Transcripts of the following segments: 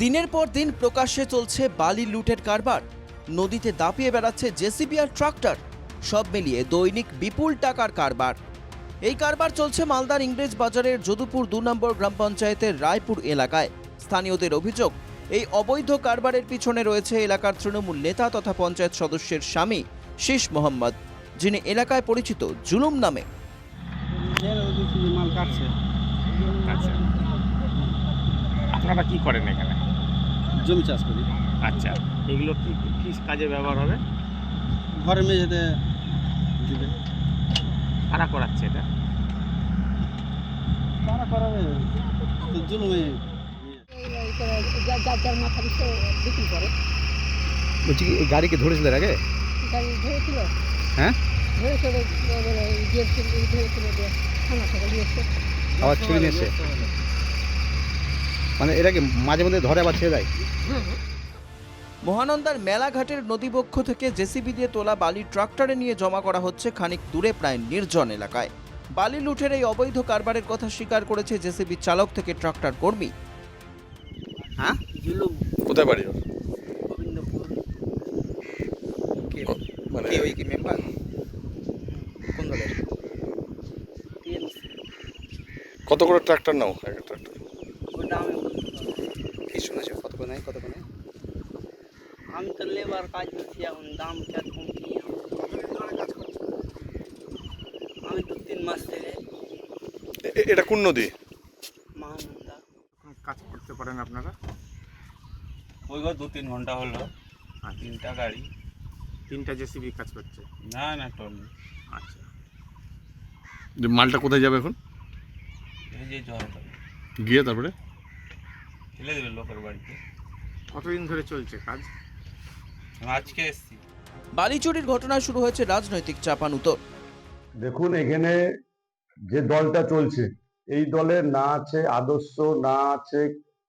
দিনের পর দিন প্রকাশ্যে চলছে বালি লুটের কারবার। নদীতে দাপিয়ে বেড়াচ্ছে জেসিবি আর ট্রাক্টর। সব মিলিয়ে দৈনিক বিপুল টাকার কারবার। এই কারবার চলছে মালদার ইংরেজ বাজারের যদুপুর 2 নম্বর গ্রাম পঞ্চায়েতের রায়পুর এলাকায়। স্থানীয়দের অভিযোগ, এই অবৈধ কারবারের পিছনে রয়েছে এলাকার তৃণমূল নেতা তথা পঞ্চায়েত সদস্যের স্বামী শীষ মোহাম্মদ, যিনি এলাকায় পরিচিত জুলুম নামে। মাল কাটছে। আচ্ছা, আপনারা কি করেন এখানে? জমি চাষ করি। আচ্ছা, এগুলো কি কি কাজে ব্যবহার হবে? ঘরে মেঝেতে দিবে। কারা করাচ্ছে এটা? তারা করাবে তো জুলুমে। যার মাথা পিছু বিক্রি করে। বলছি কি এই গাড়িকে ধরেছিল এর আগে? গাড়ি ধরেছিল, হ্যাঁ, ধরেছিল থানা থেকে নিয়েছে। আবার ছেড়ে নিয়েছে। মানে এরা কি মাঝে মধ্যে ধরে আবার ছেড়ে দেয়? মহানন্দার মেলাঘাটের নদীবক্ষ থেকে জেসিবি দিয়ে তোলা বালি ট্রাক্টরে নিয়ে জমা করা হচ্ছে খানিক দূরে প্রায় নির্জন এলাকায়। বালি লুটের এই অবৈধ কারবারের কথা স্বীকার করেছে জেসিবি চালক থেকে ট্রাক্টর কর্মী। হ্যাঁ, জুলুম কোথায় বাড়ি ওর? গোবিন্দপুর। মানে কি ওই কি মেম্বার কোন দলের? টিএমসি। কত করে ট্রাক্টর নাও? একটা ট্রাক্টর ওটা আমি বলতে পারবো না। কি শুনেছো কত করে নেয়, কত করে নেয়? আমি তো লেবার কাজ করছি, এখন দাম কিরকম কি আমি তো 3 মাস থেকে এটা কোন নদী? মহানন্দা। কাজ করতে পারেন আপনারা? ওই 2-3 ঘন্টা হলো। আর 3টা গাড়ি। 3টা জেসিবি কাজ করছে। না টন। আচ্ছা, যে মালটা কোথায় যাবে এখন? এই যে জল গিয়ে তারপরে ফেলে দেবে লোকের বাড়িতে। কতদিন ধরে চলছে কাজ? আমি আজকে এসেছি। বালি চুরির ঘটনায় শুরু হয়েছে রাজনৈতিক চাপানুতর। দেখুন, এখানে যে দলটা চলছে, এই দলের না আছে আদর্শ, না আছে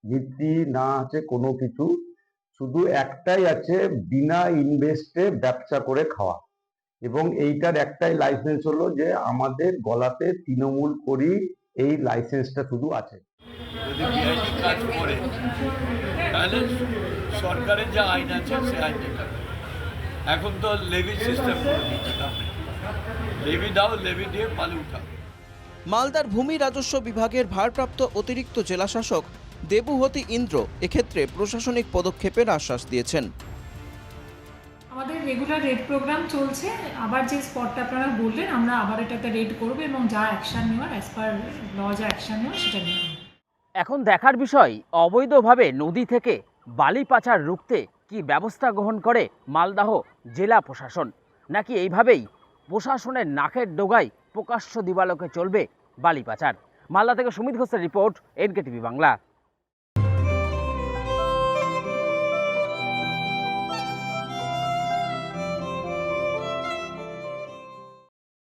নীতি, না আছে কোনো কিছু। শুধু একটাই আছে, বিনা ইনভেস্টে ব্যবসা করে খাওয়া। এবং এইটার একটাই লাইসেন্স হলো যে আমাদের গলাতে তৃণমূল করি, এই লাইসেন্সটা শুধু আছে। যদি বিআইনি কাজ করে তাহলে সরকারের যে আইন আছে সে আইনে কাজ। এখন তো লেভি সিস্টেম করে দিচ্ছে, লেভি দাও, লেভি দিয়ে পানি উঠাও। মালদার ভূমি রাজস্ব বিভাগের ভারপ্রাপ্ত অতিরিক্ত জেলাশাসক দেবুহতি ইন্দ্র এক্ষেত্রে প্রশাসনিক পদক্ষেপের আশ্বাস দিয়েছেন। আমাদের রেগুলার রেড প্রোগ্রাম চলছে। আবার যে স্পটটা আপনারা বললেন, আমরা আবার এটাতে রেড করব এবং যা অ্যাকশন নেওয়ার অ্যাজ পার ল যা অ্যাকশন নেওয়ার সেটা নেব। এখন দেখার বিষয়, অবৈধভাবে নদী থেকে বালি পাচার রুখতে কি ব্যবস্থা গ্রহণ করে মালদহ জেলা প্রশাসন, নাকি এইভাবেই প্রশাসনের নাকের ডোগায় প্রকাশ্য দিবালোকে চলবে বালি পাচার। মালদা থেকে সুমিত ঘোষের রিপোর্ট, NKTV বাংলা।